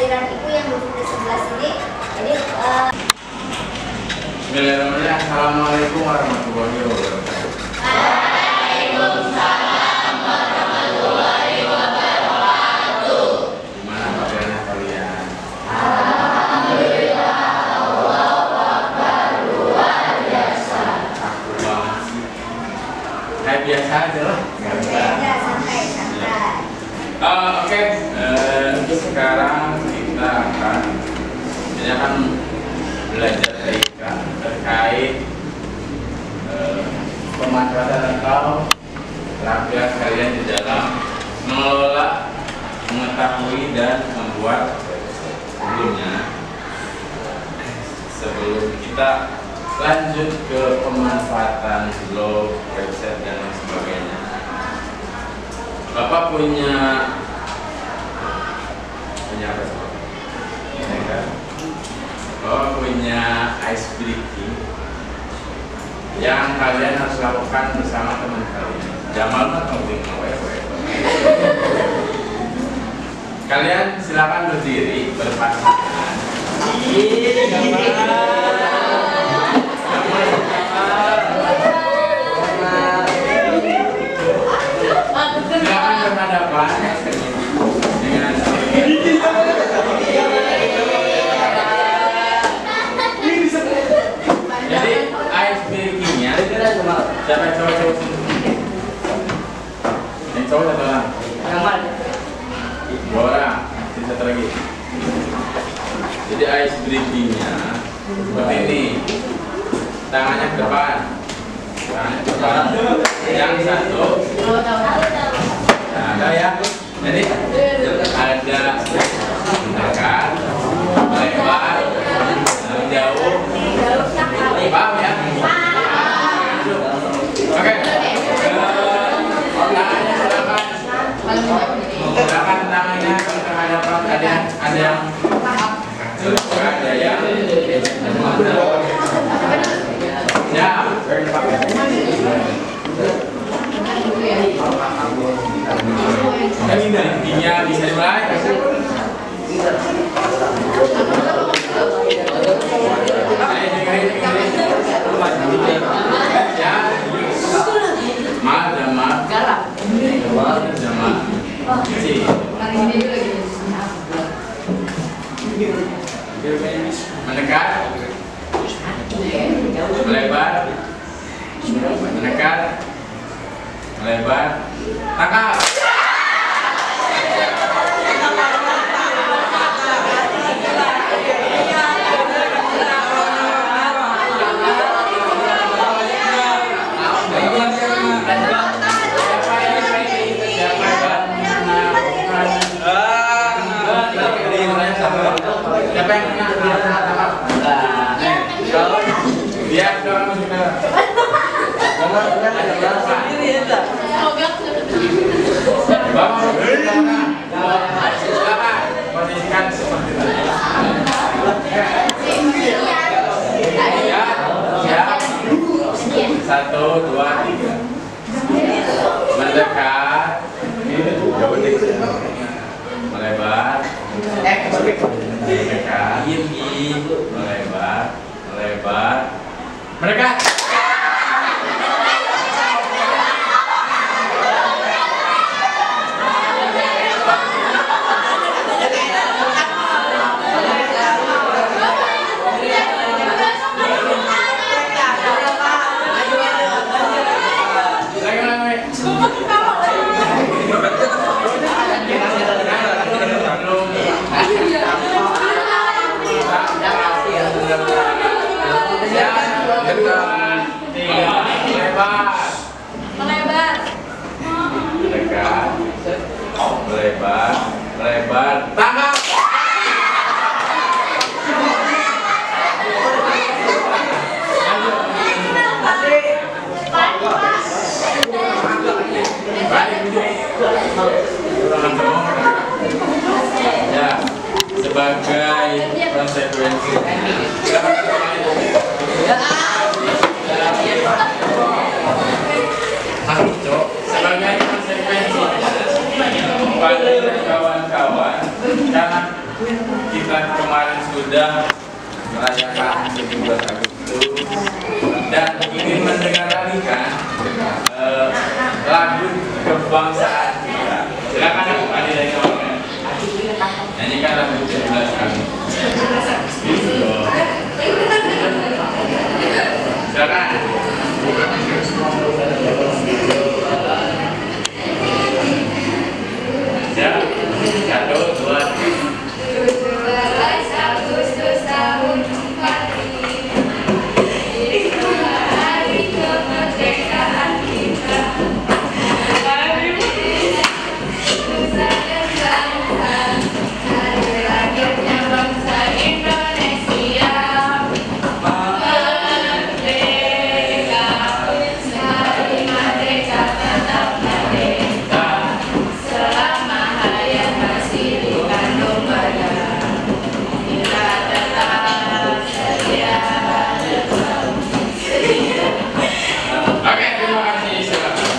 kehadiran ibu yang duduk di sebelah sini. Jadi Bismillahirrahmanirrahim. Assalamualaikum warahmatullahi wabarakatuh. Waalaikumsalam warahmatullahi wabarakatuh. Gimana kabarnya kalian? Alhamdulillah, Allahu Akbar, luar biasa. Aku banget sih. Kayak biasa aja lah. Ya, santai. Oke. Sekarang kita akan belajar TIK terkait pemanfaatan atau latihan kalian di dalam mengelola, mengetahui dan membuat. Sebelum kita lanjut ke pemanfaatan blog, website dan lain sebagainya, Bapak punya apa sih? Bapak punya ice breaking yang kalian harus lakukan bersama teman kalian. Jamal atau kalian silakan berdiri berpasangan. Silakan berhadapan dengan jadi ice breakingnya siapa yang cowok yang cowok satu orang dua orang satu lagi. Jadi ice breakingnya seperti ini, tangannya ke depan, yang satu nah, ada ya, jadi ada dekat, lebar, jauh, paham ya? Oke. Tangannya silakan tangannya terhadap kalian. Ada yang ya. Intinya bisa dimulai. Mendekat, melebar, mendekat, melebar, tangkap. Siapa yang biar orang juga. Posisikan seperti tadi. Satu, dua, tiga. Mendekat, melebar, mendekat, melebar, melebar, mendekat. Melebar, melebar, tangkap. Ya, sebagai konsekuensi. Sebagai konsekuensi pada kawan-kawan, karena sudah merayakan 17 Agustus dan ingin mendengar lagi kan lagu kebangsaan kita. Silakan Pak dari kawan. Nyanyikan lagu 17 Agustus. Silakan. Ya, 1, 2, 3. 17 Agustus tahun 45 hari kemerdekaan kita. Hari nusa dan bangsa, hari lahirnya bangsa Indonesia. Merdeka, hari merdeka tetap merdeka. Selama hayat masih dikandung badan, kita tetap setia. Oke, terima kasih. Silakan.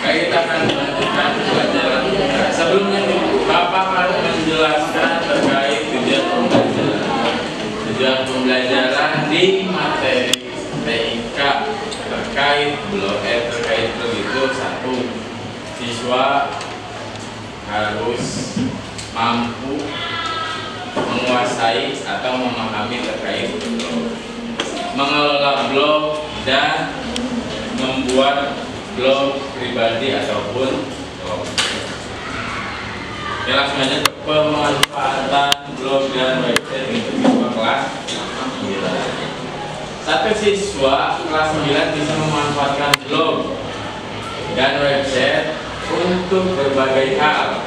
Baik, kita akan melanjutkan pelajaran kita. Sebelumnya, Bapak harus menjelaskan terkait tujuan pembelajaran. Tujuan pembelajaran di materi TIK terkait terkait begitu. 1. Siswa harus mampu menguasai atau memahami terkait blog, mengelola blog dan membuat blog pribadi ataupun blog. Ya, langsung aja ke pemanfaatan blog dan website untuk siswa kelas 9. Satu siswa kelas 9 bisa memanfaatkan blog dan website untuk berbagai hal.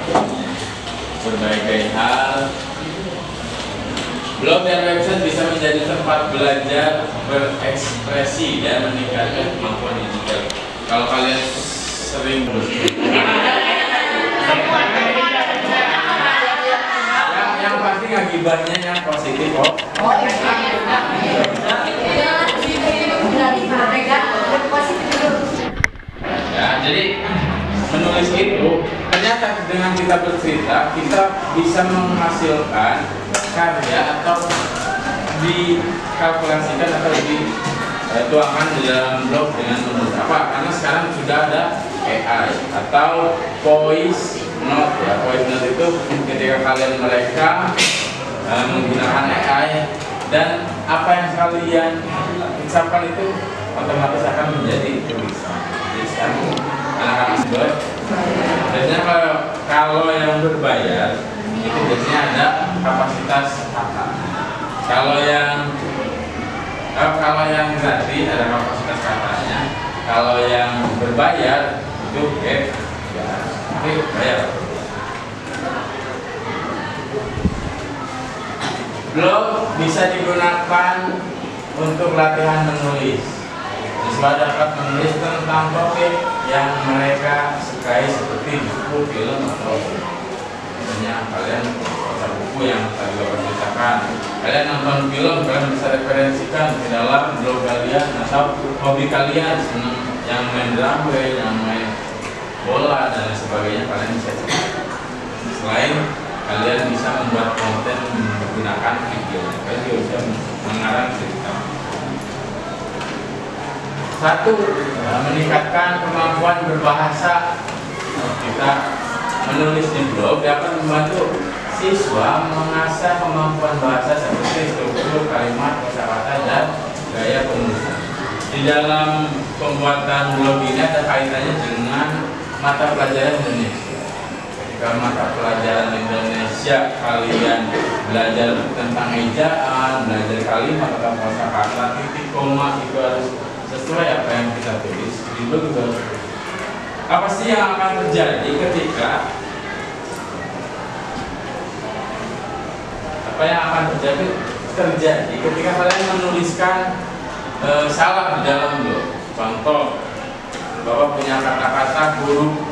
Blog dan website bisa menjadi tempat belajar berekspresi dan meningkatkan kemampuan digital. Kalau kalian sering yang pasti ngagibahnya yang positif kok. Ya, jadi menulis itu ternyata dengan kita bercerita kita bisa menghasilkan karya atau dikalkulasikan atau dituangkan di dalam blog dengan menulis apa, karena sekarang sudah ada AI atau voice note. Ya, voice note itu ketika kalian menggunakan AI dan apa yang kalian ucapkan itu otomatis akan menjadi tulisan. Jadi sekarang anak-anak sebut biasanya kalau yang berbayar itu biasanya ada kapasitas kata. Kalau yang gratis ada kapasitas katanya. Kalau yang berbayar itu bayar. Blog bisa digunakan untuk latihan menulis. Siswa dapat menulis tentang topik yang mereka sukai seperti buku, film, atau misalnya kalian baca buku yang tadi Bapak ceritakan, kalian nonton film, kalian bisa referensikan ke dalam blog kalian atau hobi kalian, senang yang main drum band, yang main bola dan sebagainya, kalian bisa cek. Selain kalian bisa membuat konten menggunakan video, kalian juga bisa mengarang cerita. 1. Meningkatkan kemampuan berbahasa. Kita menulis di blog dapat membantu siswa mengasah kemampuan bahasa seperti struktur kalimat, kosakata, dan gaya penulisan. Di dalam pembuatan blog ini ada kaitannya dengan mata pelajaran Indonesia. Ketika mata pelajaran Indonesia kalian belajar tentang ejaan, belajar kalimat atau kosakata, titik, koma itu harus sesuai apa yang kita tulis di blog juga. Apa sih yang akan terjadi ketika ketika kalian menuliskan salah di dalam blog? Contoh, Bapak punya kata-kata huruf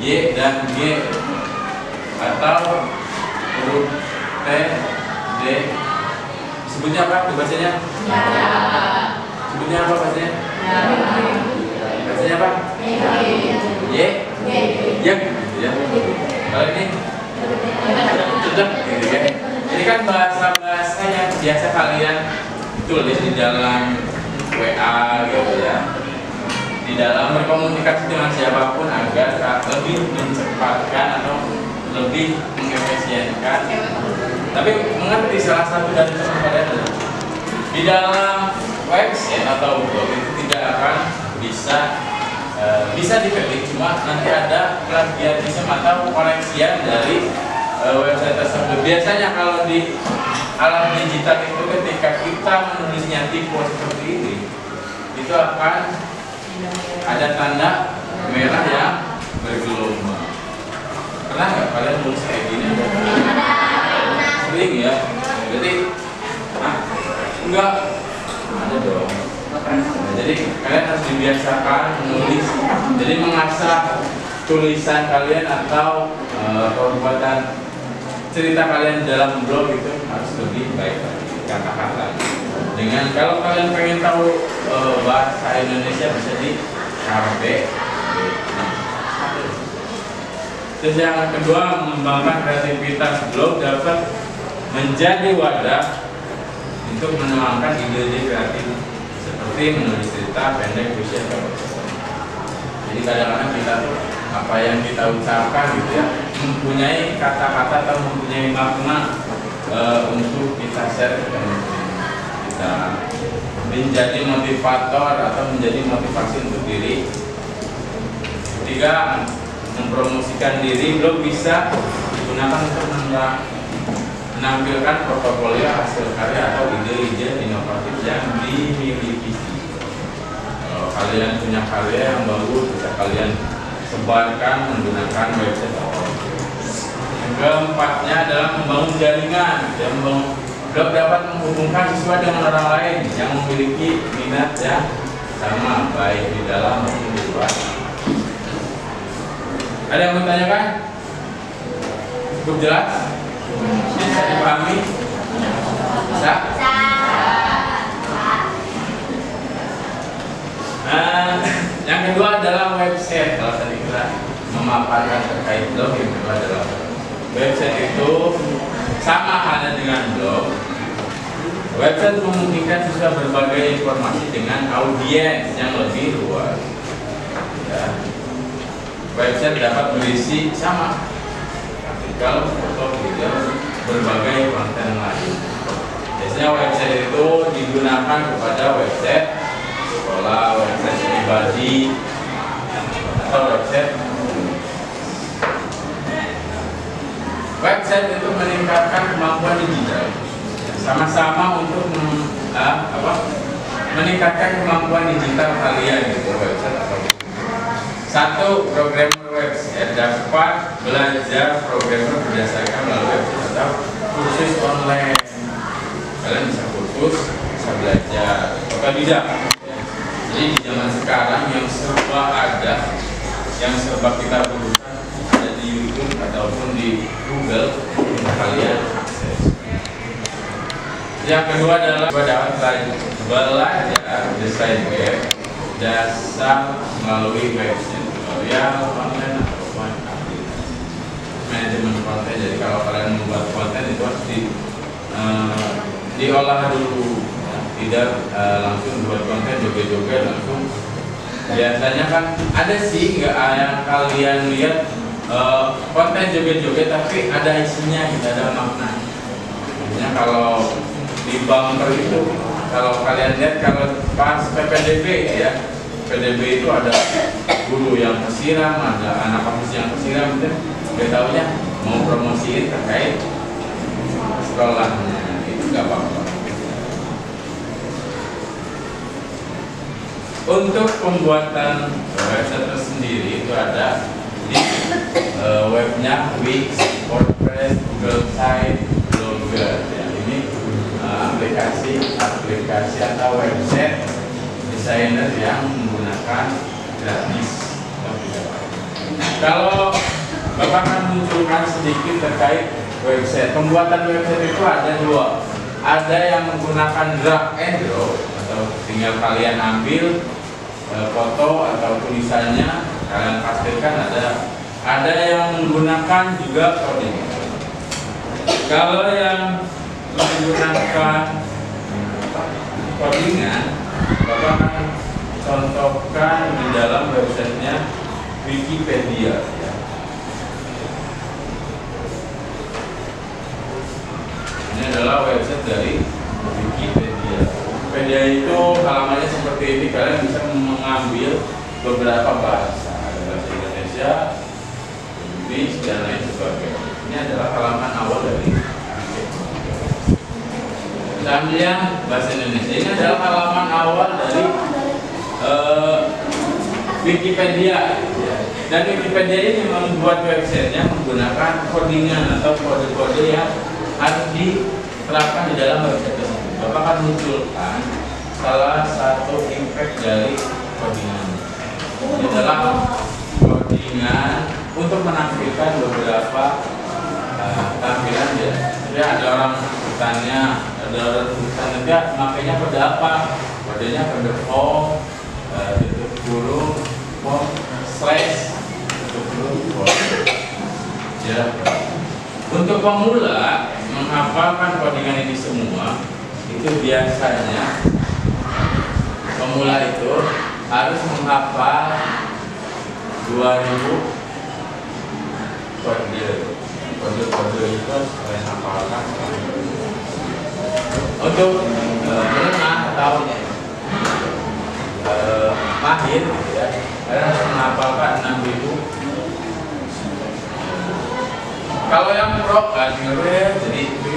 Y dan G atau huruf T, D, sebutnya apa bacanya? Sebutnya apa bacanya? Bacanya apa? Y, gitu ya. Kalau ini sudah gitu ya. Ini kan bahasa-bahasa yang biasa kalian tulis di dalam WA gitu ya. Di dalam berkomunikasi dengan siapapun agar lebih mencepatkan atau lebih mengefisienkan. Tapi mengerti salah satu dari teman kalian adalah di dalam website atau blog itu tidak akan bisa diketik, cuma nanti ada plagiarisme atau koreksian dari website tersebut. Biasanya kalau di alat digital itu ketika kita menulisnya tipe seperti ini, itu akan ada tanda merah yang bergelombang. Pernah nggak kalian nulis kayak gini? Sering ya. Jadi enggak ada dong. Nah, jadi kalian harus dibiasakan menulis. Jadi mengasah tulisan kalian atau perbuatan cerita kalian dalam blog itu harus lebih baik kata-kata. Dengan kalau kalian pengen tahu bahasa Indonesia bisa di KB. Terus yang kedua, mengembangkan kreativitas blog dapat menjadi wadah untuk menuangkan ide-ide kreatif seperti menulis cerita pendek, puisi atau jadi kadang-kadang kita tuh apa yang kita ucapkan gitu ya mempunyai kata-kata atau mempunyai makna untuk kita share ke kita menjadi motivator atau menjadi motivasi untuk diri. Ketiga, mempromosikan diri. Blog bisa digunakan untuk menampilkan portofolio hasil karya atau ide-ide inovatif yang dimiliki. Kalau kalian punya karya yang bagus bisa kalian sebarkan menggunakan website. Yang keempatnya adalah membangun jaringan. Blog dapat menghubungkan sesuai dengan orang lain yang memiliki minat yang sama baik di dalam maupun di luar. Ada yang mau tanyakan? Cukup jelas? Bisa dipahami? Bisa? Yang kedua adalah website. Kalau tadi kita memaparkan terkait blog, yang kedua adalah website itu sama halnya dengan blog. Website memungkinkan siswa berbagai informasi dengan audiens yang lebih luas. Ya. Website dapat berisi sama artikel, foto, video, berbagai konten lain. Biasanya website itu digunakan kepada website sekolah, website pribadi, atau website. Website itu meningkatkan kemampuan digital, sama-sama untuk meningkatkan kemampuan digital kalian gitu website atau satu, programmer website dapat belajar programmer berdasarkan melalui website atau kursus online. Kalian bisa kursus, bisa belajar, atau tidak. Jadi di zaman sekarang yang serba ada, yang serba kita butuhkan ada di YouTube ataupun di Google, kalian akses. Yang kedua adalah belajar desain web dasar melalui website, tutorial, online ataupun aplikasi. Manajemen konten. Jadi kalau kalian membuat konten itu harus diolah dulu, ya. Tidak langsung buat konten joget-joget langsung. Biasanya kan ada sih nggak yang kalian lihat konten joget-joget tapi ada isinya, tidak ada makna. Maksudnya kalau di bumper itu, kalau kalian lihat kalau pas PPDB ya, PPDB itu ada guru yang kesiram, ada anak kampus yang kesiram, dia tahunya mau promosiin terkait sekolahnya, itu nggak apa-apa. Untuk pembuatan website tersendiri itu ada di webnya Wix, WordPress, Google Site, Blogger. Ya, ini aplikasi atau website desainer yang menggunakan gratis. Kalau Bapak akan munculkan sedikit terkait website. Pembuatan website itu ada dua. Ada yang menggunakan drag and drop atau tinggal kalian ambil foto atau tulisannya, kalian pastikan ada ada yang menggunakan juga coding. Kalau yang menggunakan codingan, Bapak akan contohkan di dalam websitenya Wikipedia. Ini adalah website dari Wikipedia. Wikipedia itu halamannya seperti ini. Kalian bisa mengambil beberapa bahasa, ada bahasa Indonesia, Inggris, dan lain sebagainya. Ini adalah halaman awal dari Wikipedia. Kita ambil yang bahasa Indonesia. Ini adalah halaman awal dari Wikipedia. Dan Wikipedia ini membuat websitenya menggunakan codingan atau kode-kode yang harus diterapkan di dalam website tersebut. Bapak akan munculkan salah satu impact dari codingan. Ini adalah codingan untuk menampilkan beberapa tampilan ya. Jadi ada orang tulisannya, ada orang tulisan juga makanya kode apa? Kodenya kode home, tutup kurung, home, slash, tutup kurung, home. Ya. Untuk pemula menghafalkan codingan ini semua, itu biasanya pemula itu harus menghafal 2000 kode. Kode-kode itu kalian hafalkan. Untuk menengah atau mahir, ya, kalian harus menghafalkan 6000. Kalau yang pro kan jadi itu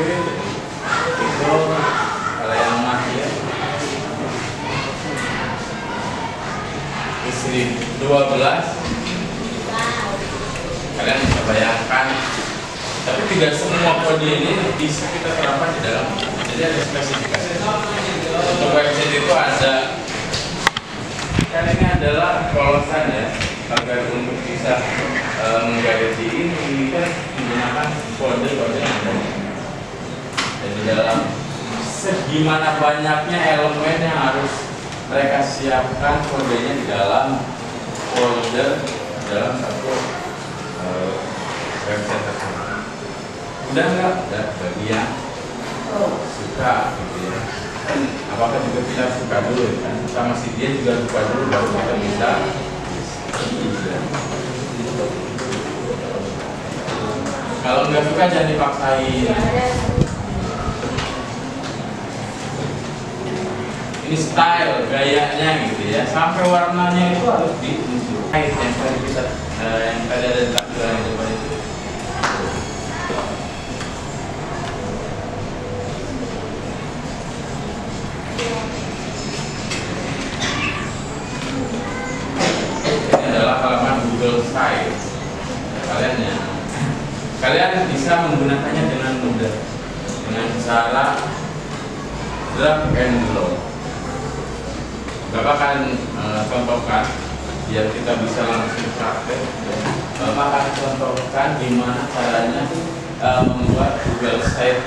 kalau yang mahir istri 12, kalian bisa bayangkan. Tapi tidak semua kode ini bisa kita terapkan di dalam. Jadi ada spesifikasi. Untuk website itu ada. Kan ini adalah polosan ya. Agar untuk bisa menggarisbawahi ini kan menggunakan kode-kode yang ada. Dan di dalam segimana banyaknya elemen yang harus mereka siapkan kodenya di dalam folder dalam satu website tersebut. Udah nggak? Udah bagi yang suka gitu ya. Dan apakah juga kita suka dulu kan? Sama si dia juga suka dulu baru kita bisa. Kalau nggak suka jangan dipaksain. Ini style, gayanya gitu ya. Sampai warnanya itu harus ditunjukkan. Yang tadi bisa, yang tadi ada di tampilan yang depan itu. Ini adalah halaman Google Site. Kalian bisa menggunakannya dengan mudah dengan cara drag and drop. Bapak akan contohkan biar kita bisa langsung praktek. Bapak akan contohkan gimana caranya membuat Google Site.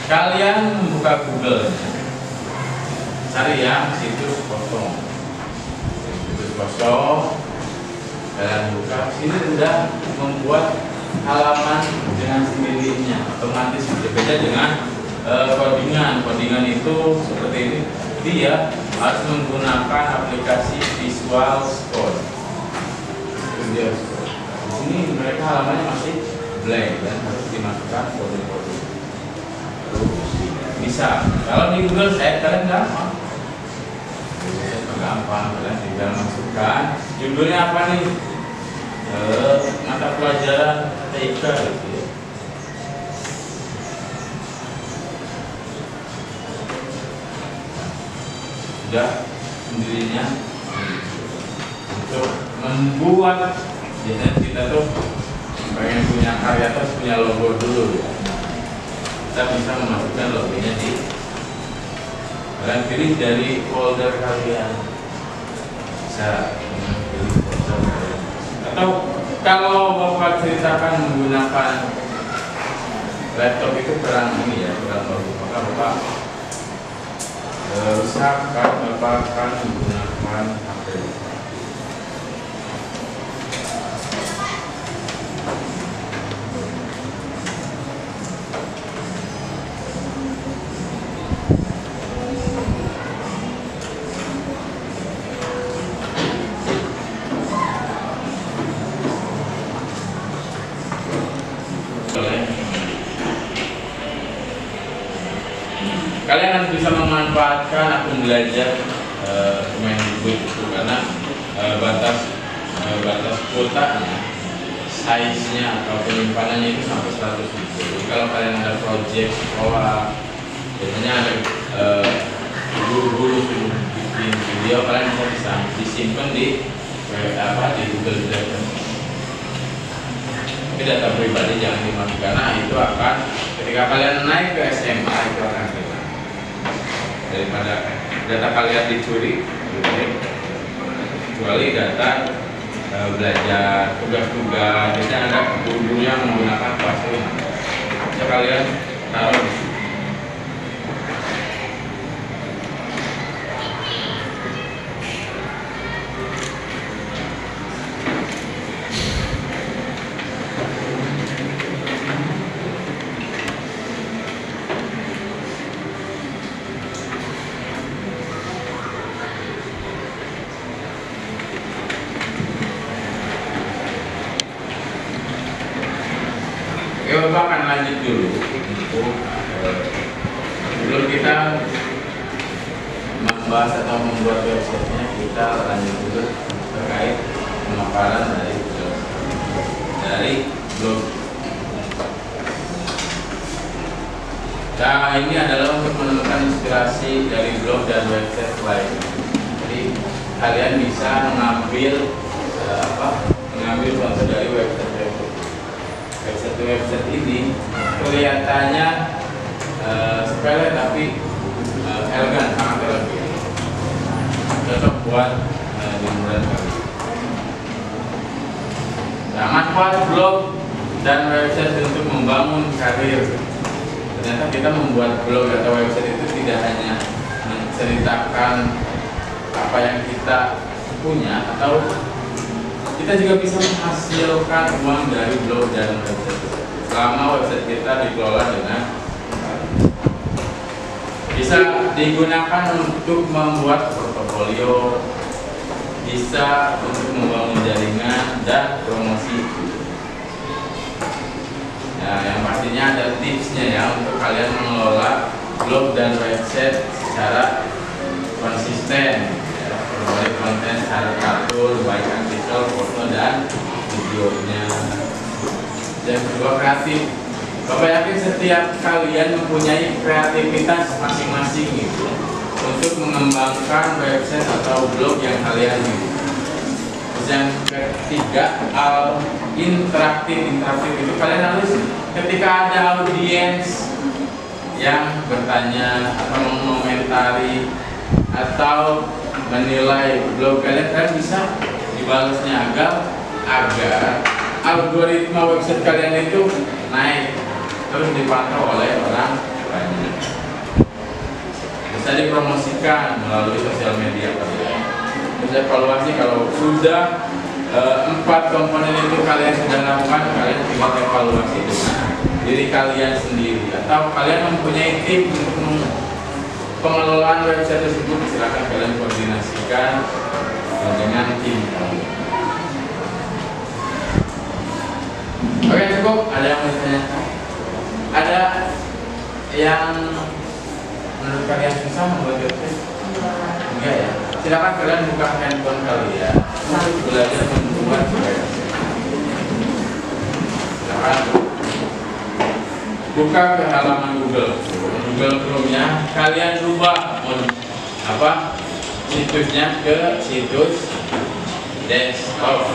Kalian membuka Google, cari yang situs kosong. Situs kosong, kalian buka. Sini sudah membuat halaman dengan sendirinya, otomatis berbeda dengan codingan. Codingan itu seperti ini. Dia harus menggunakan aplikasi Visual Code. Di sini mereka halamannya masih blank dan harus dimasukkan kode-kode. Bisa. Kalau di Google Site kalian gampang. Kalian tinggal masukkan judulnya apa nih? Mata pelajaran TK gitu ya. Sudah sendirinya untuk membuat, biasanya kita tuh pengen punya karya terus punya logo dulu ya. Kita bisa memasukkan logonya di, kalian pilih dari folder kalian, bisa pilih folder kalian. Atau kalau Bapak ceritakan menggunakan laptop itu kurang ini ya, kurang bagus, maka Bapak usahakan Bapak akan menggunakan April. Kalian harus bisa memanfaatkan akun belajar Kemendikbud itu karena batas kuotanya, size-nya atau penyimpanannya itu sampai 100 GB. Jadi kalau kalian ada project sekolah, biasanya ada guru-guru suruh bikin video, kalian bisa disimpan di Google Drive. Tapi data pribadi jangan dimasuki karena itu akan ketika kalian naik ke SMA itu akan hilang. Daripada data kalian dicuri, kecuali data belajar tugas-tugas, biasanya ada guru yang menggunakan password, bisa kalian taruh di situ. Bapak akan lanjut dulu untuk sebelum kita membahas atau membuat websitenya, kita lanjut dulu terkait pemaparan dari blog. Nah, ini adalah untuk menemukan inspirasi dari blog dan website lain. Jadi kalian bisa mengambil contoh dari website ini kelihatannya sepele tapi elegan, sangat elegan, cocok buat liburan kali. Nah, manfaat blog dan website untuk membangun karir. Ternyata kita membuat blog atau website itu tidak hanya menceritakan apa yang kita punya, atau kita juga bisa menghasilkan uang dari blog dan website selama website kita dikelola dengan bisa digunakan untuk membuat portofolio, bisa untuk membangun jaringan dan promosi. Nah, yang pastinya ada tipsnya ya untuk kalian mengelola blog dan website secara konsisten. Baik konten secara teratur, baik artikel, foto, dan videonya. Dan kedua, kreatif. Bapak yakin setiap kalian mempunyai kreativitas masing-masing gitu untuk mengembangkan website atau blog yang kalian ini. Terus yang ketiga, interaktif itu kalian harus ketika ada audiens yang bertanya atau mengomentari atau menilai blog kalian bisa dibalasnya agar algoritma website kalian itu naik terus dipantau oleh orang banyak. Bisa dipromosikan melalui sosial media kalian. Bisa evaluasi kalau sudah 4 komponen itu kalian sudah lakukan, kalian tinggal evaluasi dengan diri kalian sendiri atau kalian mempunyai tim untuk pengelolaan website tersebut, silakan kalian koordinasikan dengan tim kalian. Oke, cukup. Ada yang mau ditanyakan? Ada yang menurut kalian susah membuat website? Enggak ya? Silakan kalian buka handphone kalian untuk belajar membuat website. Silakan buka ke halaman Google Chrome-nya, kalian rubah situsnya ke situs desktop.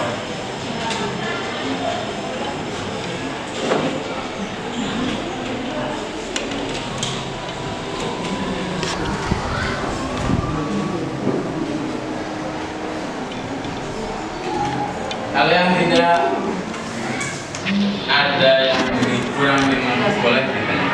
Kalian tidak ada yang kurang dengan boleh ditanya.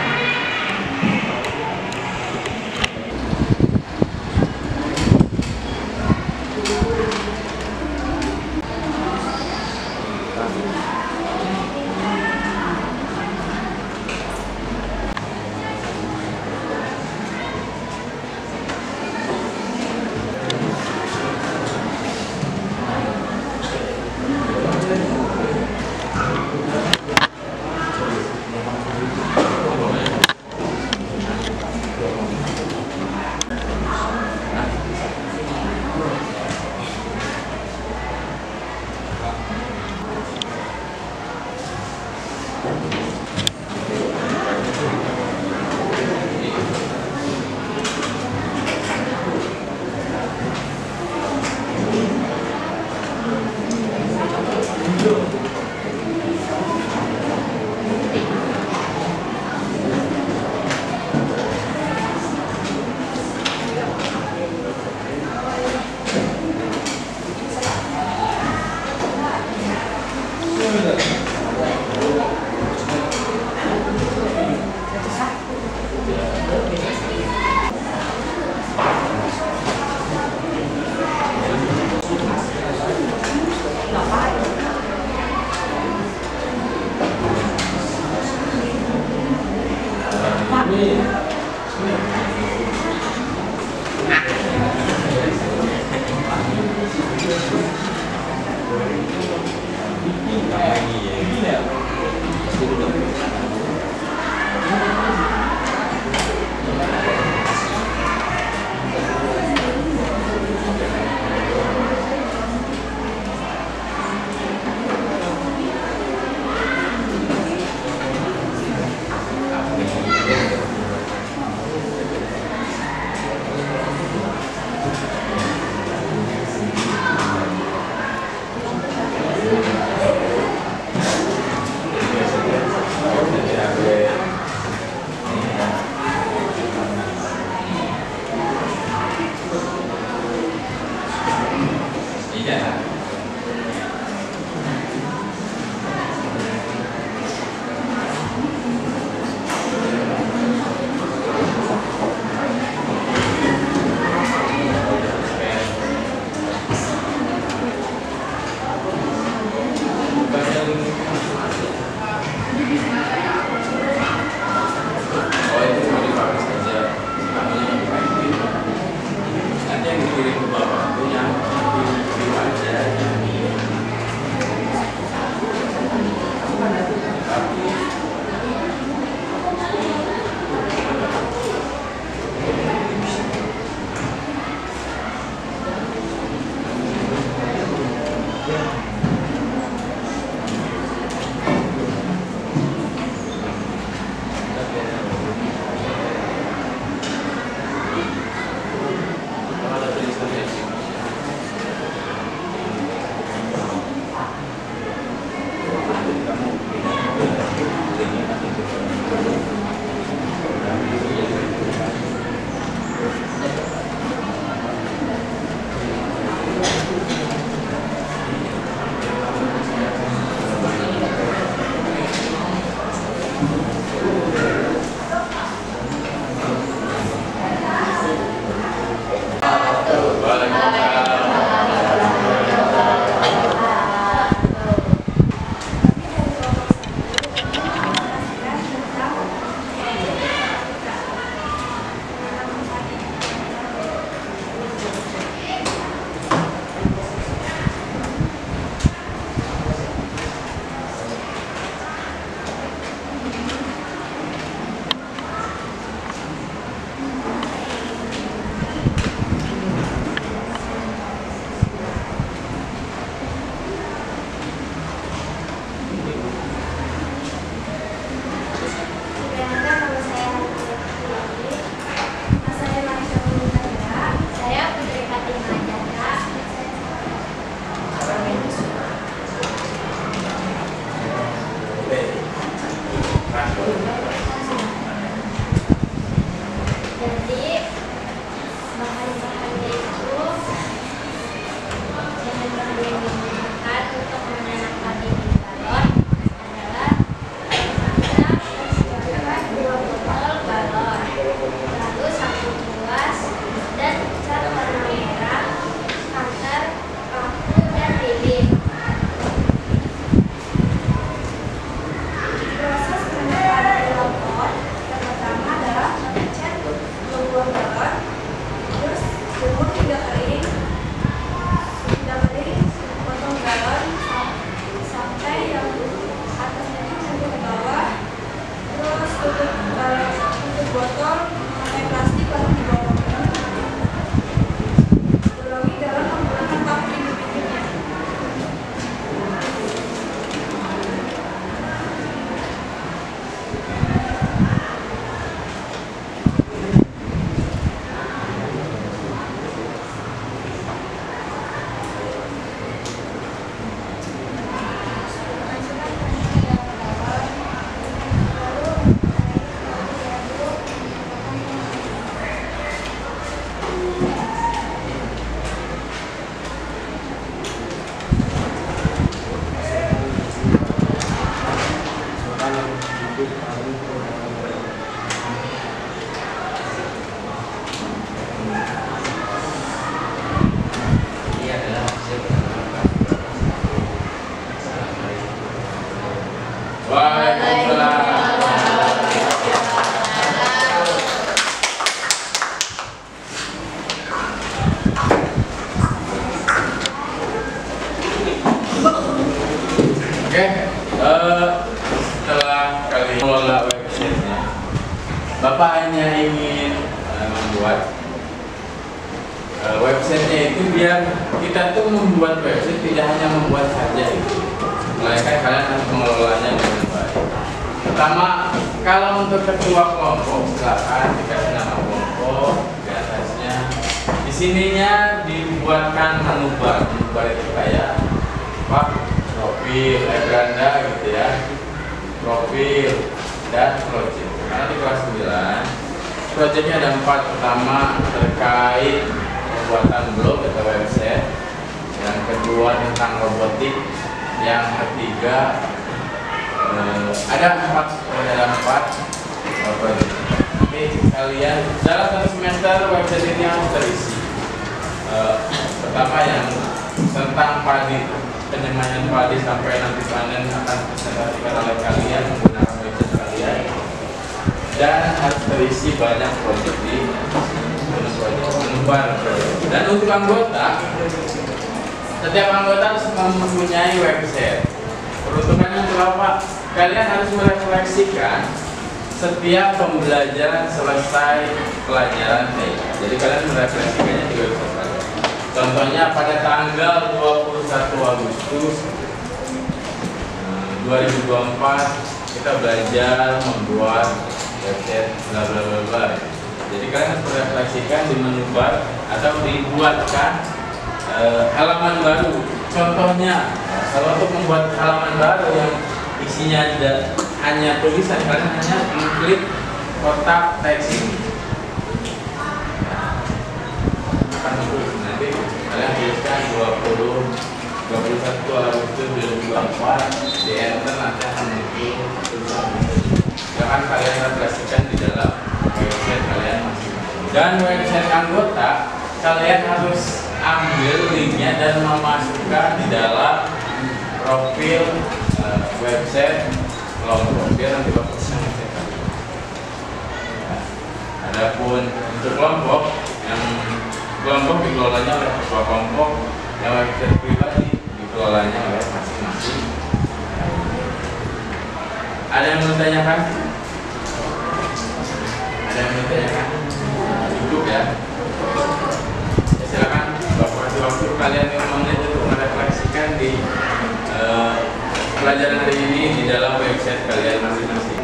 Setelah kali mengelola websitenya, Bapak hanya ingin membuat websitenya itu biar kita tuh membuat website tidak hanya membuat saja itu, melainkan kalian harus mengelolanya dengan baik. Pertama, kalau untuk ketua kelompok silakan dikasih nama kelompok di atasnya. Di sininya dibuatkan menu bar itu kayak apa? Profil, ganda gitu ya, profil dan project. Karena di kelas 9 projectnya ada 4. Pertama terkait pembuatan blog atau website, yang kedua tentang robotik, yang ketiga ada 4 project. Nanti kalian dalam 1 semester website ini harus terisi. Pertama yang tentang padi, penyemayan padi sampai nanti panen akan dipresentasikan oleh kalian menggunakan website kalian, dan harus terisi banyak project di menyebar. Dan untuk anggota, setiap anggota harus mempunyai website. Peruntukannya untuk apa? Kalian harus merefleksikan setiap pembelajaran selesai pelajaran TIK. Jadi kalian merefleksikannya di website kalian. Contohnya pada tanggal 21 Agustus 2024 kita belajar membuat website bla bla bla bla. Jadi kalian harus merefleksikan di menu bar atau dibuatkan halaman baru. Contohnya, kalau untuk membuat halaman baru yang isinya hanya tulisan, kalian hanya mengklik kotak teks ini. Nanti kalian tuliskan 21 Agustus 2024 di enter, nanti akan muncul tulisan. Jangan kalian refleksikan di dalam website kalian masing-masing. Dan website anggota kalian harus ambil linknya dan memasukkan di dalam profil website kelompok biar nanti Bapak bisa ngecek. Adapun untuk kelompok, yang kelompok dikelolanya oleh ketua kelompok, yang website pribadi dikelolanya oleh masing-masing. Ada yang mau ditanyakan? Ada yang mau ditanyakan? Cukup ya. Silakan Bapak kasih waktu kalian 5 menit untuk merefleksikan di pelajaran hari ini di dalam website kalian masing-masing.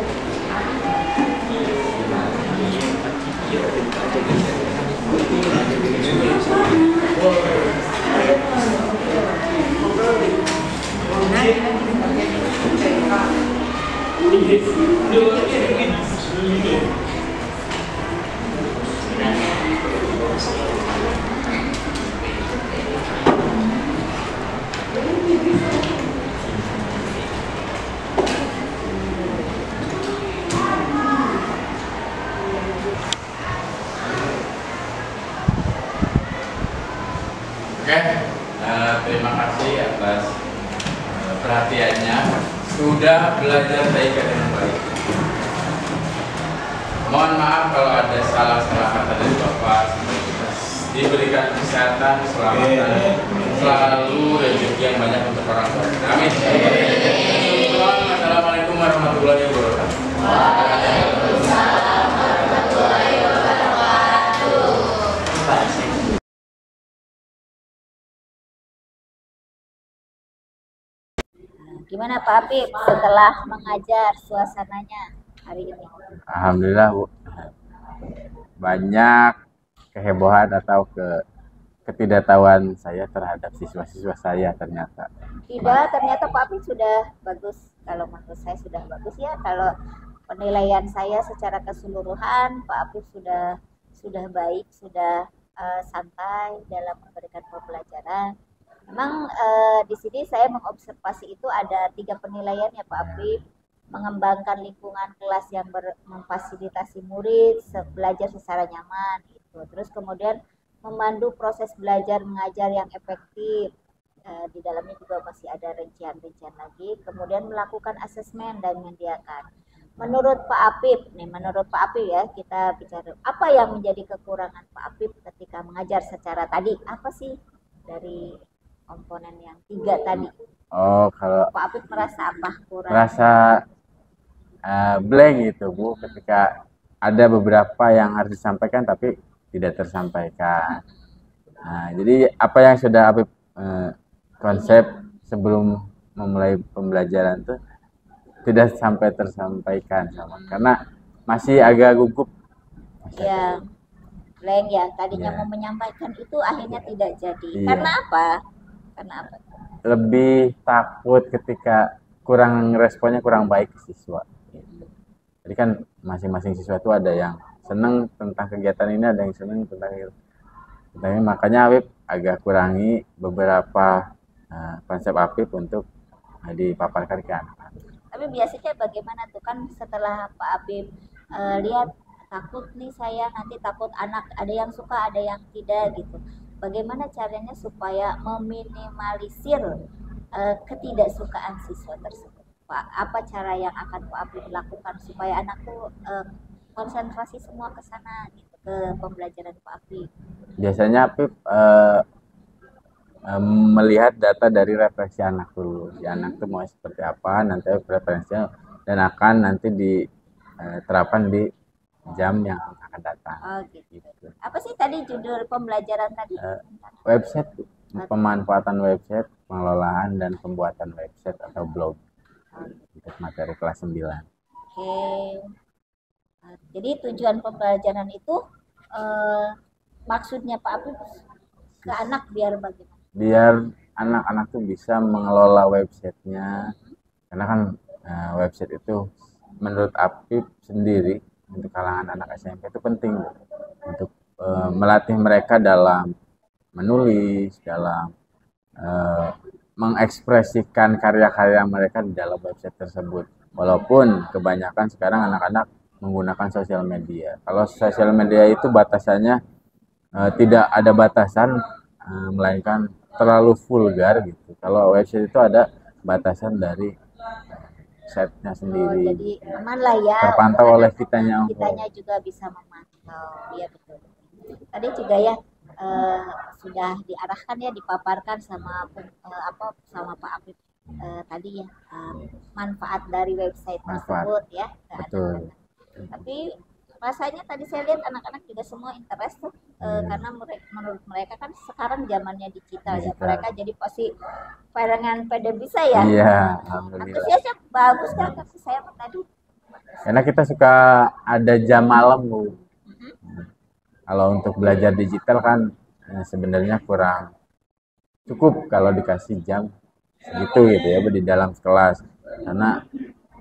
Oke, terima kasih atas perhatiannya. Sudah belajar TIK dengan baik. Mohon maaf kalau ada salah-salah kata dari Bapak. Diberikan kesehatan, keselamatan, selalu rezeki yang banyak untuk orang tua. Amin. Assalamualaikum warahmatullahi wabarakatuh. Waalaikumsalam warahmatullahi wabarakatuh. Gimana Pak Apip setelah mengajar suasananya hari ini? Alhamdulillah Bu, banyak kehebohan atau ketidaktahuan saya terhadap siswa-siswa saya ternyata. Tidak, ternyata Pak Apip sudah bagus. Kalau menurut saya sudah bagus ya. Kalau penilaian saya secara keseluruhan Pak Apip sudah baik, sudah santai dalam memberikan pembelajaran. Memang di sini saya mengobservasi itu ada 3 penilaian ya Pak Apip. Mengembangkan lingkungan kelas yang memfasilitasi murid belajar secara nyaman gitu. Terus kemudian memandu proses belajar mengajar yang efektif. Di dalamnya juga masih ada rincian-rincian lagi. Kemudian melakukan asesmen dan menyediakan. Menurut Pak Apip, menurut Pak Apip ya, kita bicara apa yang menjadi kekurangan Pak Apip ketika mengajar secara tadi? Apa sih dari komponen yang 3 tadi? Oh, kalau Pak Apip merasa apa kurang? merasa blank gitu Bu, ketika ada beberapa yang harus disampaikan tapi tidak tersampaikan. Nah, jadi apa yang sudah Apip konsep sebelum memulai pembelajaran tuh tidak sampai tersampaikan sama, karena masih agak gugup. Ya, blank ya. Tadinya Ya. mau menyampaikan itu akhirnya tidak jadi. Iya. Karena apa? Karena apa? Lebih takut ketika responnya kurang baik ke siswa. Jadi kan masing-masing siswa itu ada yang senang tentang kegiatan ini, ada yang senang tentang kegiatan ini. Makanya Apip agak kurangi beberapa konsep Apip untuk dipaparkan ke anak-anak. Tapi biasanya bagaimana tuh kan setelah Pak Apip lihat takut nih saya nanti takut anak ada yang suka ada yang tidak gitu. Bagaimana caranya supaya meminimalisir ketidaksukaan siswa tersebut? Pak, apa cara yang akan Pak Apip lakukan supaya anak tuh konsentrasi semua ke sana gitu, ke pembelajaran Pak Apip? Biasanya Apip melihat data dari refleksi anak dulu. Si anak tuh mau seperti apa, nanti preferensinya, dan akan nanti diterapkan di jam yang akan datang. Oh gitu. Apa sih tadi judul pembelajaran tadi? Website, pemanfaatan website, pengelolaan dan pembuatan website atau blog untuk materi kelas 9. Oke. Jadi tujuan pembelajaran itu maksudnya Pak Apip ke anak biar bagaimana? Biar anak-anak tuh bisa mengelola websitenya, karena kan website itu menurut Apip sendiri untuk kalangan anak SMP itu penting untuk melatih mereka dalam menulis, dalam mengekspresikan karya-karya mereka di dalam website tersebut. Walaupun kebanyakan sekarang anak-anak menggunakan sosial media. Kalau sosial media itu batasannya tidak ada batasan, melainkan terlalu vulgar gitu. Kalau website itu ada batasan dari setnya sendiri. Jadi aman lah ya. Terpantau oleh kitanya. Kitanya juga bisa memantau. Iya betul. Tadi juga ya sudah diarahkan ya dipaparkan sama sama Pak Apip tadi ya manfaat dari website tersebut ya ke anak-anak. Tapi rasanya tadi saya lihat anak-anak juga semua interest tuh karena menurut mereka kan sekarang zamannya digital ya, mereka jadi pasti pengen pada bisa ya. Iya, alhamdulillah. Antusiasnya bagus kan kata saya tadi. Karena kita suka ada jam malam Bu. Kalau untuk belajar digital kan sebenarnya kurang cukup kalau dikasih jam segitu gitu ya di dalam kelas. Karena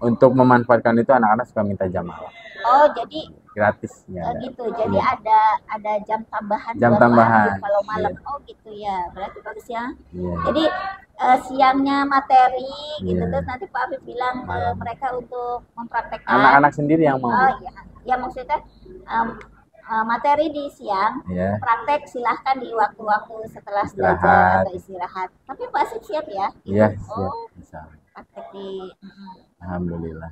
untuk memanfaatkan itu anak-anak suka minta jam malam. Oh, jadi gratis ya. Gitu. Jadi ada jam tambahan jam buat tambahan kalau malam. Iya. Oh, gitu ya. Berarti bagus ya. Iya. Jadi siangnya materi gitu Iya. terus nanti Pak Apip bilang ke mereka untuk mempraktekkan. Anak-anak sendiri yang mau. Oh iya. Ya maksudnya materi di siang, Iya. praktek silahkan di waktu-waktu setelah Istirahat. belajar atau istirahat. Tapi Pak Apip siap ya? Gitu. Iya, siap. Oh, Bisa. praktek di Alhamdulillah.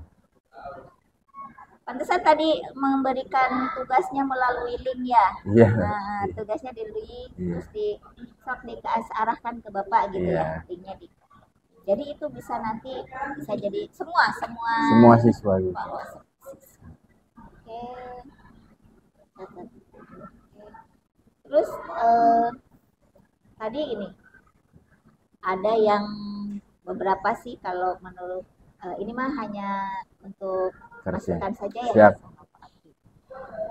Pantesan tadi memberikan tugasnya melalui link ya. Iya. Nah, tugasnya di link, Iya. terus diarahkan ke Bapak gitu Iya. ya, linknya di. Jadi itu bisa nanti bisa jadi semua Semua siswa gitu. Oke. Terus tadi ini ada yang beberapa sih kalau menurut ini mah hanya untuk masukan saja ya. Siap.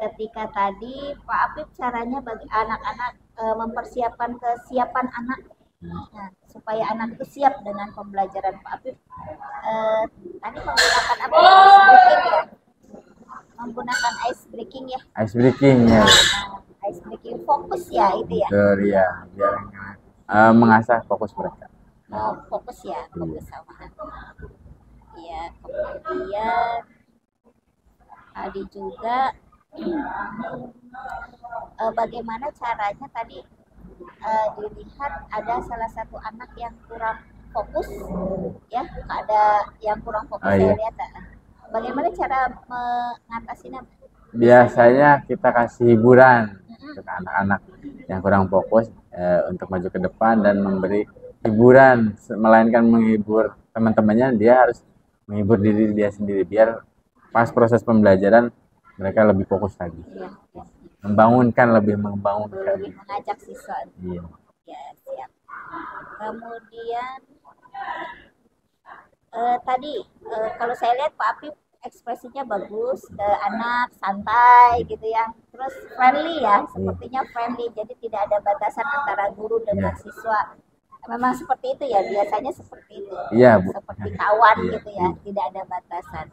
Ketika tadi Pak Apip caranya bagi anak-anak mempersiapkan kesiapan anak, nah, supaya anak itu siap dengan pembelajaran Pak Apip. Tadi menggunakan apa? Ice breaking ya. Menggunakan ice breaking ya. Ice breaking ya. Ice breaking fokus ya itu ya. Betul ya. Biar mengasah fokus mereka. Fokus ya, fokus sama anak. Iya, kemudian tadi juga bagaimana caranya tadi dilihat ada salah satu anak yang kurang fokus ya, ada yang kurang fokus saya lihat. Bagaimana cara mengatasinya? Biasanya kita kasih hiburan untuk anak-anak yang kurang fokus untuk maju ke depan dan memberi hiburan, melainkan menghibur teman-temannya, dia harus menghibur diri dia sendiri biar pas proses pembelajaran mereka lebih fokus lagi. Iya. Membangunkan, lebih membangunkan. Lebih mengajak siswa. Iya. Ya, siap. Kemudian tadi kalau saya lihat Pak Apip ekspresinya bagus ke anak, santai gitu ya, terus friendly ya, sepertinya friendly, jadi tidak ada batasan antara guru dengan siswa. Memang seperti itu ya, biasanya seperti itu. Iya, Bu. Seperti kawan Iya, gitu ya, tidak ada batasan.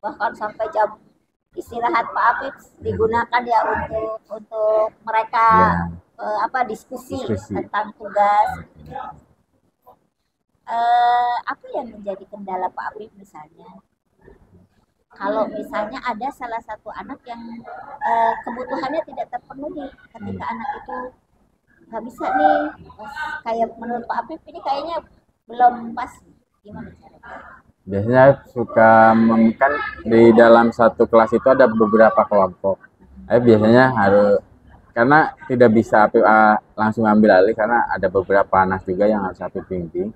Bahkan sampai jam istirahat Pak Apip digunakan ya untuk mereka diskusi tentang tugas. Apa yang menjadi kendala Pak Apip misalnya? Kalau misalnya ada salah satu anak yang kebutuhannya tidak terpenuhi, ketika anak itu nggak bisa nih, kayak menurut Pak Apip ini kayaknya belum pas, gimana caranya? Biasanya suka kan di dalam satu kelas itu ada beberapa kelompok. Biasanya harus, karena tidak bisa Apip langsung ambil alih karena ada beberapa anak juga yang harus Apip bimbing.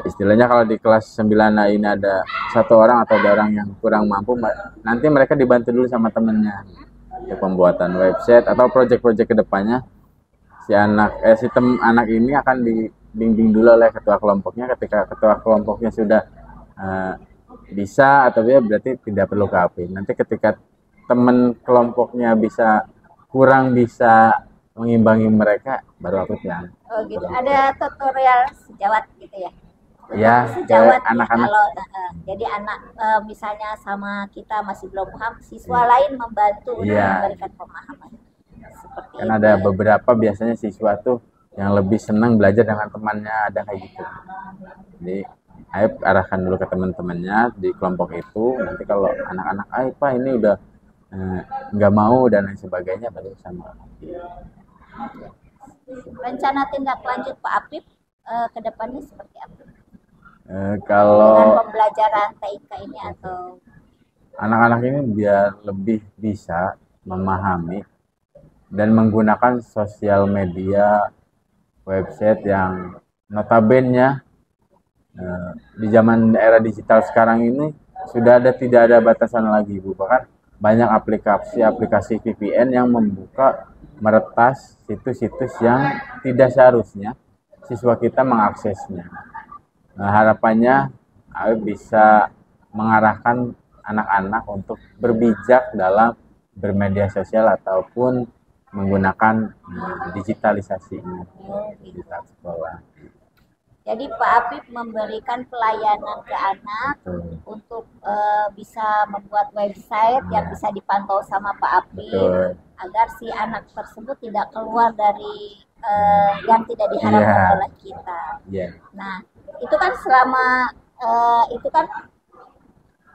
Istilahnya kalau di kelas 9 ini ada satu orang atau ada orang yang kurang mampu, nanti mereka dibantu dulu sama temennya untuk pembuatan website atau project-project kedepannya. Anak ini akan dibimbing dulu oleh ketua kelompoknya. Ketika ketua kelompoknya sudah bisa atau berarti tidak perlu ke Apip. Nanti ketika teman kelompoknya kurang bisa mengimbangi mereka, baru Apip yang. Oh gitu. Ada tutorial sejawat gitu ya? Ya, sejawat anak-anak. Jadi anak misalnya sama kita masih belum paham, siswa lain membantu untuk memberikan pemahaman. Seperti kan ada beberapa biasanya siswa tuh yang lebih senang belajar dengan temannya, ada kayak gitu. Jadi Apip arahkan dulu ke teman-temannya di kelompok itu. Nanti kalau anak-anak Pak ini udah nggak mau dan lain sebagainya, baru sama. Rencana tindak lanjut Pak Apip ke depannya seperti apa? Kalau dengan pembelajaran TIK ini atau anak-anak ini biar lebih bisa memahami dan menggunakan sosial media, website yang notabene di zaman era digital sekarang ini sudah tidak ada batasan lagi, Bu. Bahkan banyak aplikasi VPN yang meretas situs-situs yang tidak seharusnya siswa kita mengaksesnya. Harapannya Apip bisa mengarahkan anak-anak untuk berbijak dalam bermedia sosial ataupun menggunakan digitalisasi ini di sekolah. Jadi Pak Apip memberikan pelayanan ke anak untuk bisa membuat website yang bisa dipantau sama Pak Apip agar si anak tersebut tidak keluar dari yang tidak diharapkan oleh kita. Nah, itu kan itu kan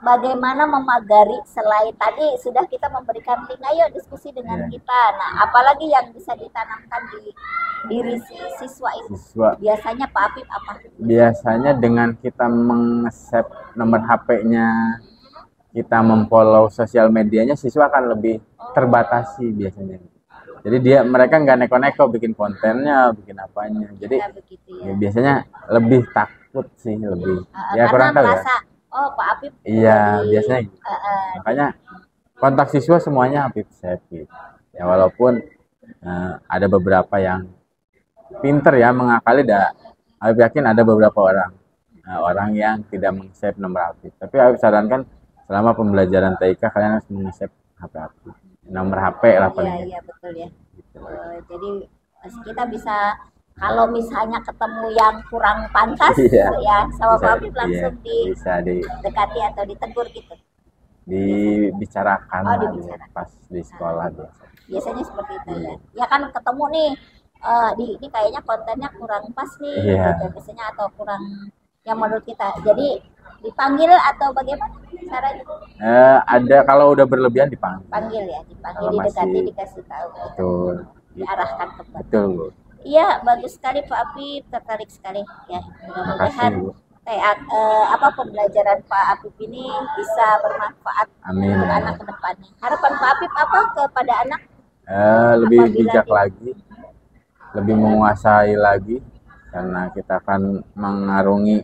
bagaimana memagari, selain tadi sudah kita memberikan link, ayo diskusi dengan kita. Nah, apalagi yang bisa ditanamkan di diri siswa itu? Biasanya Pak Apip apa? Biasanya dengan kita meng-save nomor HP-nya, kita memfollow sosial medianya, siswa akan lebih terbatasi biasanya. Jadi mereka nggak neko-neko bikin kontennya, bikin apanya. Jadi biasanya lebih takut sih, lebih. Kurang tahu ya. Oh, Pak Apip. Biasanya. Makanya kontak siswa semuanya Apip save gitu. Ya walaupun ada beberapa yang pinter ya mengakali, Apip yakin ada beberapa orang yang tidak meng-save nomor Apip. Tapi Apip sarankan selama pembelajaran TIK kalian harus meng-save HP Apip. Nomor HP lah paling. Iya, betul ya. Gitu. Jadi kita bisa, kalau misalnya ketemu yang kurang pantas ya sama Pak Apip langsung didekati atau ditegur gitu. Dibicarakan pas di sekolah biasanya seperti itu ya. Ya kan ketemu nih ini kayaknya kontennya kurang pas nih gitu, biasanya, atau kurang yang menurut kita. Jadi dipanggil atau bagaimana caranya? Ada, kalau udah berlebihan dipanggil. Dipanggil, didekati, dikasih tahu. Betul. Diarahkan ke depan. Betul, Bu. Iya, bagus sekali Pak Apip, tertarik sekali ya. Mudah-mudahan pembelajaran Pak Apip ini bisa bermanfaat untuk anak ke depannya. Harapan Pak Apip apa kepada anak? Lebih bijak lagi, lebih menguasai lagi karena kita akan mengarungi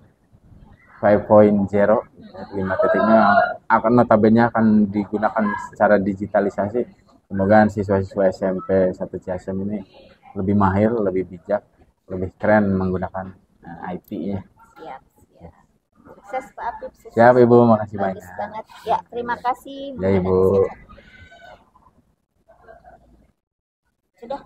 5.0, 5.0 akan notabene akan digunakan secara digitalisasi. Semoga siswa-siswa SMP 1 CSM ini lebih mahir, lebih bijak, lebih keren menggunakan IT-nya. Siap, siap. Sukses Pak Apip. Sukses. Siap Ibu, makasih Bagus banyak. banget. Ya, terima kasih. Ya Ibu. Sudah.